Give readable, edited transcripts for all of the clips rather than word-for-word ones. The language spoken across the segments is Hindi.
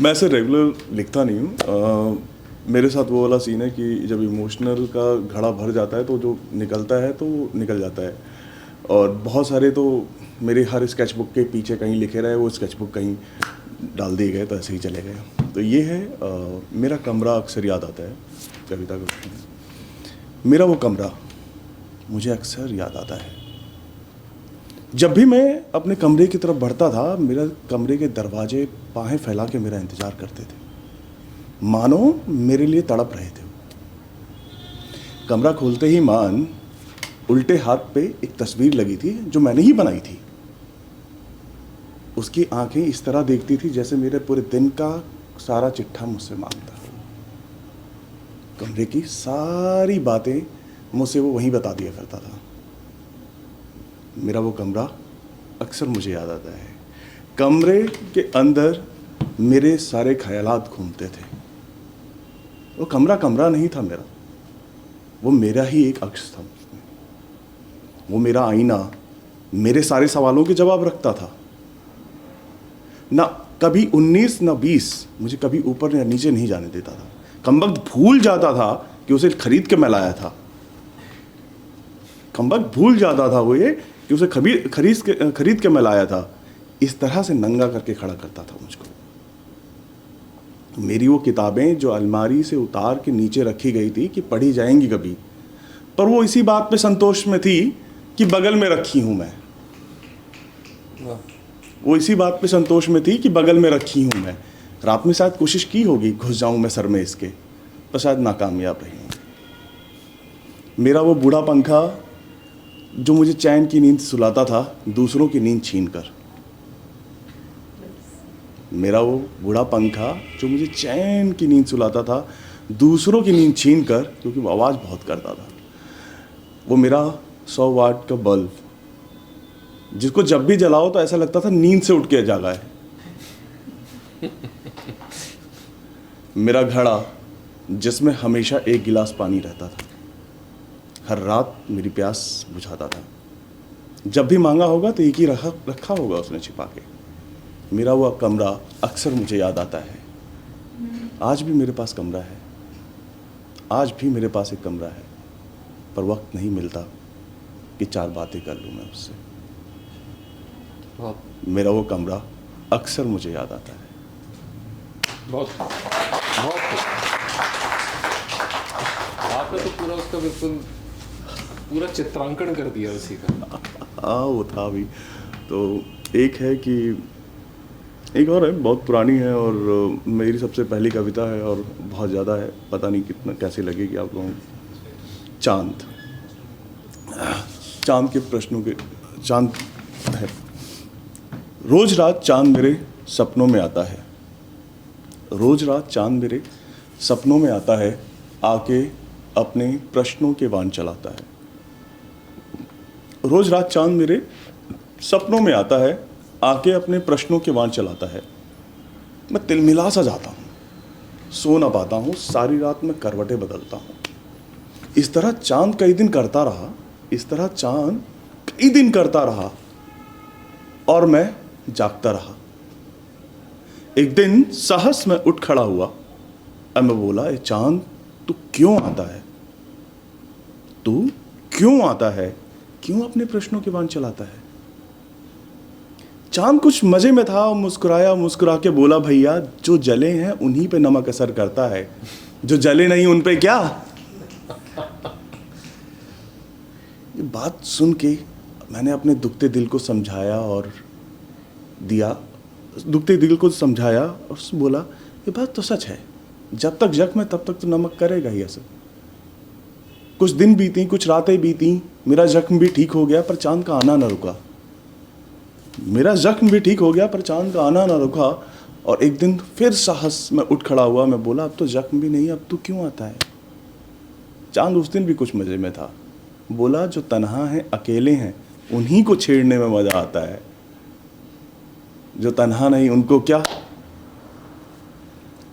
मैं ऐसे रेगुलर लिखता नहीं हूँ। मेरे साथ वो वाला सीन है कि जब इमोशनल का घड़ा भर जाता है तो जो निकलता है तो वो निकल जाता है। और बहुत सारे तो मेरे हर स्केचबुक के पीछे कहीं लिखे रहे, वो स्केचबुक कहीं डाल दिए गए तो ऐसे ही चले गए। तो ये है मेरा कमरा अक्सर याद आता है कविता के। मेरा वो कमरा मुझे अक्सर याद आता है। जब भी मैं अपने कमरे की तरफ बढ़ता था, मेरा कमरे के दरवाजे बाहें फैला के मेरा इंतज़ार करते थे, मानो मेरे लिए तड़प रहे थे। कमरा खोलते ही मान उल्टे हाथ पे एक तस्वीर लगी थी जो मैंने ही बनाई थी। उसकी आंखें इस तरह देखती थी जैसे मेरे पूरे दिन का सारा चिट्ठा मुझसे मांगता। कमरे की सारी बातें मुझसे वो वहीं बता दिया करता था। मेरा वो कमरा अक्सर मुझे याद आता है। कमरे के अंदर मेरे सारे ख्यालात घूमते थे। वो कमरा कमरा नहीं था मेरा, वो मेरा ही एक अक्ष था। वो मेरा आईना मेरे सारे सवालों के जवाब रखता था। ना कभी 19 ना 20 मुझे कभी ऊपर या नीचे नहीं जाने देता था। कमबख्त भूल जाता था कि उसे खरीद के मैं लाया था। कमबख्त भूल जाता था वो ये कि उसे खरीद के मैं लाया था। इस तरह से नंगा करके खड़ा करता था मुझको। मेरी वो किताबें जो अलमारी से उतार के नीचे रखी गई थी कि पढ़ी जाएंगी कभी, पर वो इसी बात पे संतोष में थी कि बगल में रखी हूं मैं। वो इसी बात पे संतोष में थी कि बगल में रखी हूं मैं। रात में शायद कोशिश की होगी घुस जाऊं मैं सर में इसके, पर शायद नाकामयाब रही हूं। मेरा वो बूढ़ा पंखा जो मुझे चैन की नींद सुलाता था, दूसरों की नींद छीन कर। मेरा वो बूढ़ा पंखा जो मुझे चैन की नींद सुलाता था, दूसरों की नींद छीन कर, क्योंकि वो आवाज़ बहुत करता था। वो मेरा 100 वाट का बल्ब जिसको जब भी जलाओ तो ऐसा लगता था नींद से उठ के जागा है। मेरा घड़ा जिसमें हमेशा एक गिलास पानी रहता था, हर रात मेरी प्यास बुझाता था। जब भी मांगा होगा तो एक ही रखा होगा उसने छिपा के। मेरा वो कमरा अक्सर मुझे याद आता है। आज भी मेरे पास कमरा है, आज भी मेरे पास एक कमरा है, पर वक्त नहीं मिलता कि 4 बातें कर लूँ मैं उससे। मेरा वो कमरा अक्सर मुझे याद आता है। बहुत बहुत आपने तो पूरा उसका बिल्कुल पूरा चित्रांकन कर दिया उसी का। हाँ, वो था भी। तो एक है कि एक और है, बहुत पुरानी है और मेरी सबसे पहली कविता है और बहुत ज़्यादा है, पता नहीं कितना कैसी लगेगी आप लोगों को। चांद। चांद के प्रश्नों के चांद है। रोज रात चांद मेरे सपनों में आता है। रोज रात चांद मेरे सपनों में आता है, आके अपने प्रश्नों के वान चलाता है। रोज रात चांद मेरे सपनों में आता है, आके अपने प्रश्नों के वान चलाता है। मैं तिलमिला सा जाता हूँ, सो ना पाता हूँ, सारी रात में करवटें बदलता हूँ। इस तरह चांद कई दिन करता रहा, इस तरह चांद कई दिन करता रहा और मैं जागता रहा। एक दिन साहस में उठ खड़ा हुआ और मैं बोला, ए चांद तू क्यों आता है? तू क्यों आता है? क्यों अपने प्रश्नों के वान चलाता है? चांद कुछ मजे में था, मुस्कुराया, मुस्कुरा के बोला, भैया जो जले हैं उन्हीं पे नमक असर करता है, जो जले नहीं उन पे क्या। ये बात सुन के मैंने अपने दुखते दिल को समझाया और दिया, दुखते दिल को समझाया और बोला, ये बात तो सच है, जब तक जख्म है तब तक तो नमक करेगा ही असर। कुछ दिन बीती, कुछ रातें बीती, मेरा जख्म भी ठीक हो गया पर चांद का आना न रुका। मेरा जख्म भी ठीक हो गया पर चांद का आना न रुका। और एक दिन फिर साहस में उठ खड़ा हुआ, मैं बोला, अब तो जख्म भी नहीं, अब तू क्यों आता है? चांद उस दिन भी कुछ मजे में था, बोला, जो तन्हा हैं, अकेले हैं, उन्हीं को छेड़ने में मजा आता है, जो तन्हा नहीं उनको क्या।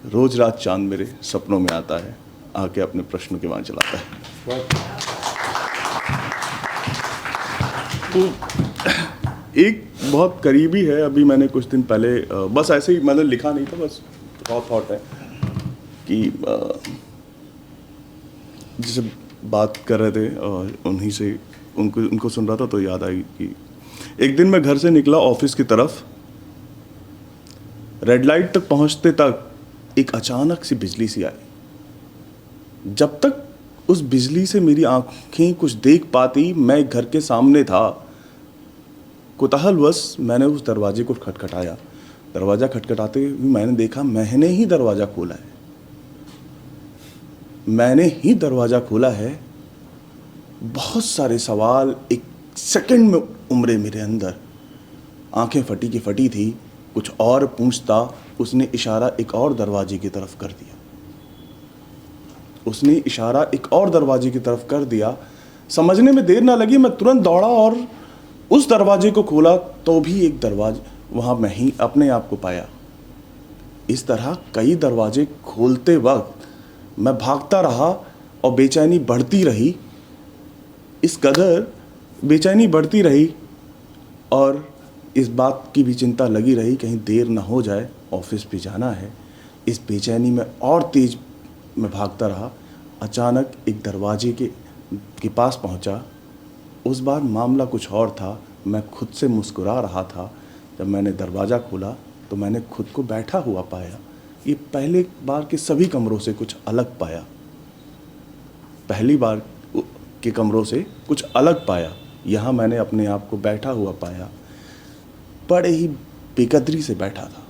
रोज रात चांद मेरे सपनों में आता है, आके अपने प्रश्नों के वान चलाता है। एक बहुत करीबी है, अभी मैंने कुछ दिन पहले बस ऐसे ही, मैंने लिखा नहीं था, बस एक और थॉट है कि जैसे बात कर रहे थे उन्हीं से उनको सुन रहा था तो याद आई कि एक दिन मैं घर से निकला ऑफिस की तरफ, रेड लाइट तक पहुंचते तक एक अचानक सी बिजली सी आई। जब तक उस बिजली से मेरी आंखें कुछ देख पाती, मैं घर के सामने था। कुतूहलवश मैंने उस दरवाजे को खटखटाया। दरवाज़ा खटखटाते हुए मैंने देखा मैंने ही दरवाज़ा खोला है। मैंने ही दरवाज़ा खोला है। बहुत सारे सवाल एक सेकंड में उमड़े मेरे अंदर। आंखें फटी की फटी थी। कुछ और पूछता, उसने इशारा एक और दरवाजे की तरफ कर दिया। उसने इशारा एक और दरवाजे की तरफ कर दिया। समझने में देर ना लगी, मैं तुरंत दौड़ा और उस दरवाजे को खोला तो भी एक दरवाजा वहाँ मैं ही अपने आप को पाया। इस तरह कई दरवाजे खोलते वक्त मैं भागता रहा और बेचैनी बढ़ती रही। इस कदर बेचैनी बढ़ती रही और इस बात की भी चिंता लगी रही कहीं देर ना हो जाए, ऑफिस भी जाना है। इस बेचैनी में और तेज मैं भागता रहा। अचानक एक दरवाजे के पास पहुंचा। उस बार मामला कुछ और था। मैं खुद से मुस्कुरा रहा था। जब मैंने दरवाज़ा खोला तो मैंने खुद को बैठा हुआ पाया। ये पहले बार के सभी कमरों से कुछ अलग पाया। पहली बार के कमरों से कुछ अलग पाया। यहाँ मैंने अपने आप को बैठा हुआ पाया। बड़े ही बेकदरी से बैठा था।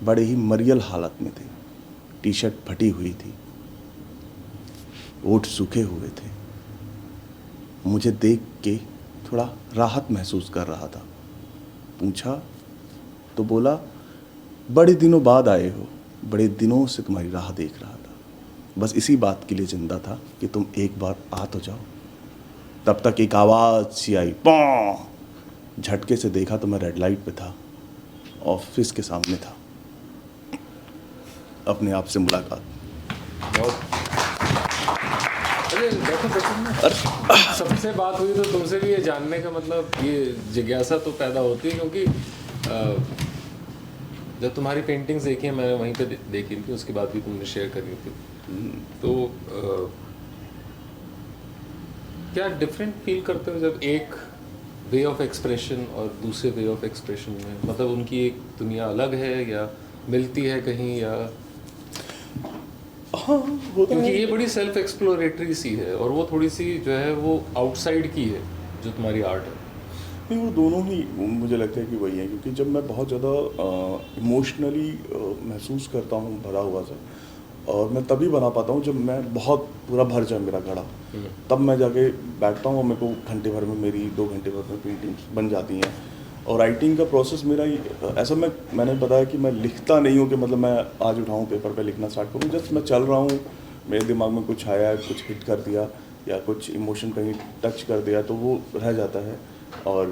बड़े ही मरियल हालत में थे। टी शर्ट फटी हुई थी, ओठ सूखे हुए थे। मुझे देख के थोड़ा राहत महसूस कर रहा था। पूछा तो बोला, बड़े दिनों बाद आए हो, बड़े दिनों से तुम्हारी राह देख रहा था। बस इसी बात के लिए जिंदा था कि तुम एक बार आ तो जाओ। तब तक एक आवाज़ सी आई, पॉं। झटके से देखा तो मैं रेड लाइट पे था, ऑफिस के सामने था। अपने आप से मुलाकात। अरे देखो सबसे बात हुई तो तुमसे भी ये जानने का मतलब, ये जिज्ञासा तो पैदा होती है क्योंकि जब तुम्हारी पेंटिंग्स देखी हैं, मैंने वहीं पे देखी थी, उसके बाद भी तुमने शेयर करी थी, तो क्या डिफरेंट फील करते हो जब एक वे ऑफ एक्सप्रेशन और दूसरे वे ऑफ एक्सप्रेशन में, मतलब उनकी एक दुनिया अलग है या मिलती है कहीं, या हाँ क्योंकि ये बड़ी सेल्फ एक्सप्लोरेटरी सी है और वो थोड़ी सी जो है वो आउटसाइड की है जो तुम्हारी आर्ट है। नहीं, वो दोनों ही मुझे लगता है कि वही है। क्योंकि जब मैं बहुत ज़्यादा इमोशनली महसूस करता हूँ भरा हुआ सा, और मैं तभी बना पाता हूँ जब मैं बहुत पूरा भर जाए मेरा घड़ा, तब मैं जाके बैठता हूँ और मेरे को घंटे भर में मेरी 2 घंटे भर में पेंटिंग्स बन जाती हैं। और राइटिंग का प्रोसेस मेरा ऐसा, मैंने बताया कि मैं लिखता नहीं हूँ कि मतलब मैं आज उठाऊँ पेपर पे लिखना स्टार्ट करूँ। जस्ट मैं चल रहा हूँ, मेरे दिमाग में कुछ आया, कुछ हिट कर दिया या कुछ इमोशन कहीं टच कर दिया तो वो रह जाता है और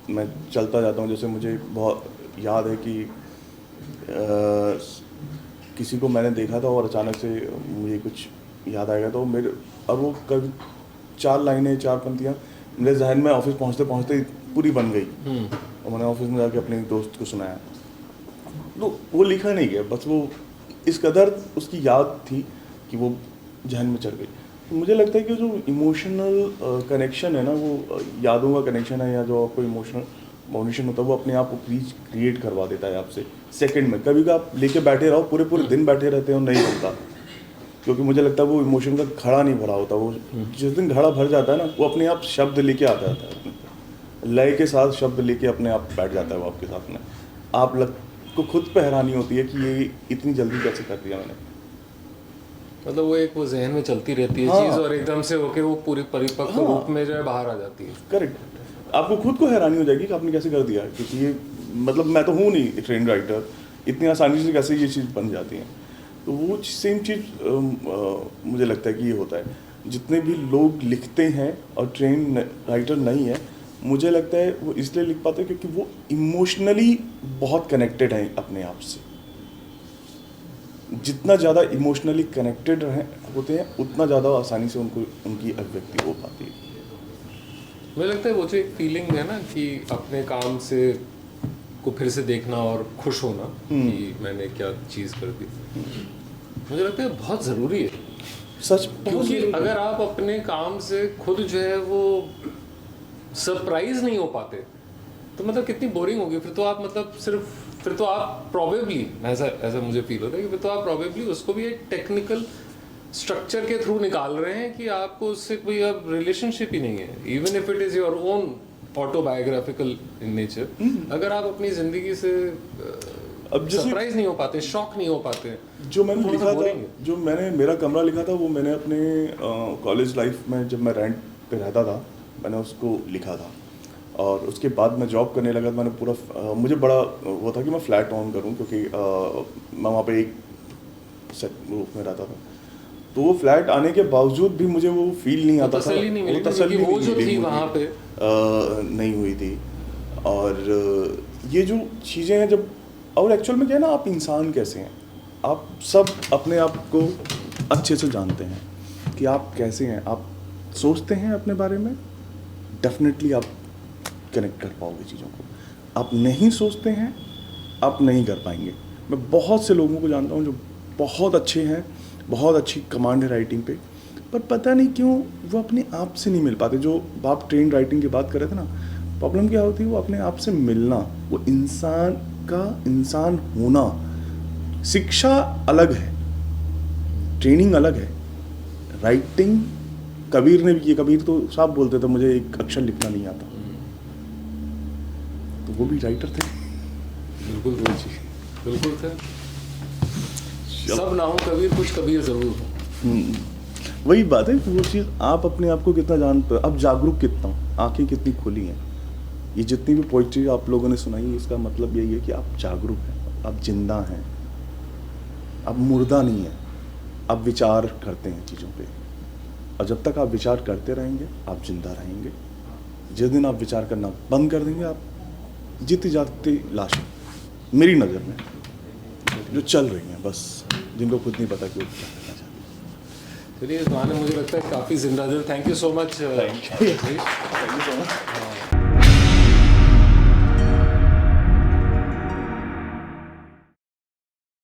मैं चलता जाता हूँ। जैसे मुझे बहुत याद है कि किसी को मैंने देखा था और अचानक से मुझे कुछ याद आएगा तो मेरे, और वो कभी 4 लाइनें 4 पंक्तियाँ मेरे जहन में ऑफिस पहुँचते पहुँचते पूरी बन गई। और मैंने ऑफिस में जाके अपने दोस्त को सुनाया तो वो लिखा नहीं गया, बस वो इस कदर उसकी याद थी कि वो जहन में चढ़ गई। तो मुझे लगता है कि जो इमोशनल कनेक्शन है ना, वो यादों का कनेक्शन है, या जो आपको इमोशनल बाउंडेशन होता है वो अपने आप को क्रिएट करवा देता है आपसे सेकंड में। कभी आप लेके बैठे रहो, पूरे दिन बैठे रहते हो, नहीं बनता, क्योंकि मुझे लगता है वो इमोशन का घड़ा नहीं भरा होता। वो जिस दिन घड़ा भर जाता है ना, वो अपने आप शब्द लेके आता है, लय के साथ शब्द लेके अपने आप बैठ जाता है वो आपके साथ में। आप को खुद पे हैरानी होती है कि ये इतनी जल्दी कैसे कर दिया मैंने। मतलब वो एक वो जहन में चलती रहती है चीज़ और एकदम से होके वो पूरी परिपक्व रूप में जो है बाहर आ जाती है। करेक्ट। आपको खुद को हैरानी हो जाएगी कि आपने कैसे कर दिया, क्योंकि ये मतलब मैं तो हूँ नहीं ट्रेन राइटर, इतनी आसानी से कैसे ये चीज़ बन जाती है। तो वो सेम चीज़ मुझे लगता है कि ये होता है। जितने भी लोग लिखते हैं और ट्रेन राइटर नहीं है, मुझे लगता है वो इसलिए लिख पाते हैं क्योंकि वो इमोशनली बहुत कनेक्टेड हैं अपने आप से। जितना ज़्यादा इमोशनली कनेक्टेड होते हैं उतना ज़्यादा आसानी से उनको उनकी अभिव्यक्ति हो पाती है। मुझे लगता है वो जो एक फीलिंग है ना कि अपने काम से को फिर से देखना और खुश होना कि मैंने क्या चीज़ कर दी, मुझे लगता है बहुत ज़रूरी है। सच, क्योंकि अगर आप अपने काम से खुद जो है वो सरप्राइज नहीं हो पाते तो मतलब कितनी बोरिंग होगी फिर तो आप, मतलब सिर्फ फिर तो आप प्रॉबेबली, ऐसा मुझे फील होता है कि फिर तो आप प्रॉबेबली उसको भी एक टेक्निकल स्ट्रक्चर के थ्रू निकाल रहे हैं कि आपको उससे कोई अब रिलेशनशिप ही नहीं है, even if it is your own autobiographical in nature. अगर आप अपनी ज़िंदगी से अब जैसे सरप्राइज नहीं हो पाते, शॉक नहीं हो पाते, जो मैंने थोड़ा सा लिखा था, boring है। जो मैंने मेरा कमरा लिखा था वो मैंने अपने कॉलेज लाइफ में जब मैं रेंट पे रहता था मैंने उसको लिखा था। और उसके बाद मैं जॉब करने लगा तो मैंने पूरा मुझे बड़ा वो था कि मैं फ्लैट ऑन करूं, क्योंकि मैं वहाँ पे एक सेट रूप में रहता था। तो वो फ्लैट आने के बावजूद भी मुझे वो फील नहीं आता था, तसल्ली नहीं मिली, वो तसल्ली क्योंकि वो नहीं जो मिली थी मुझे, वहाँ पे नहीं हुई थी। और ये जो चीज़ें हैं जब, और एक्चुअल में क्या है ना, आप इंसान कैसे हैं, आप सब अपने आप को अच्छे से जानते हैं कि आप कैसे हैं, आप सोचते हैं अपने बारे में, डेफिनेटली आप कनेक्ट कर पाओगे चीज़ों को। आप नहीं सोचते हैं, आप नहीं कर पाएंगे। मैं बहुत से लोगों को जानता हूँ जो बहुत अच्छे हैं, बहुत अच्छी कमांड है राइटिंग पे, पर पता नहीं क्यों वो अपने आप से नहीं मिल पाते। जो आप ट्रेन राइटिंग की बात कर रहे थे ना, प्रॉब्लम क्या होती है, वो अपने आप से मिलना, वो इंसान का इंसान होना। शिक्षा अलग है, ट्रेनिंग अलग है, राइटिंग, कबीर ने भी, ये कबीर तो साफ बोलते थे मुझे एक अक्षर लिखना नहीं आता, तो वो भी राइटर थे। बिल्कुल जी, बिल्कुल थे। सब ना हो कबीर, कुछ कबीर जरूर हो। वही बात है, वो चीज़ आप अपने आप को कितना जानते हो, आप जागरूक कितना हो, आंखें कितनी खुली हैं। ये जितनी भी पोइट्री आप लोगों ने सुनाई है, इसका मतलब यही है कि आप जागरूक हैं, आप जिंदा हैं, आप मुर्दा नहीं हैं, आप विचार करते हैं चीज़ों पे। और जब तक आप विचार करते रहेंगे आप जिंदा रहेंगे। जिस दिन आप विचार करना बंद कर देंगे, आप जीती जाती लाश मेरी नज़र में जो चल रही हैं, बस जिनको खुद नहीं पता कि वो क्या करना चाहते हैं। चलिए, इस बहाने मुझे लगता है काफ़ी जिंदा दिल। Thank you so much. Thank you so much.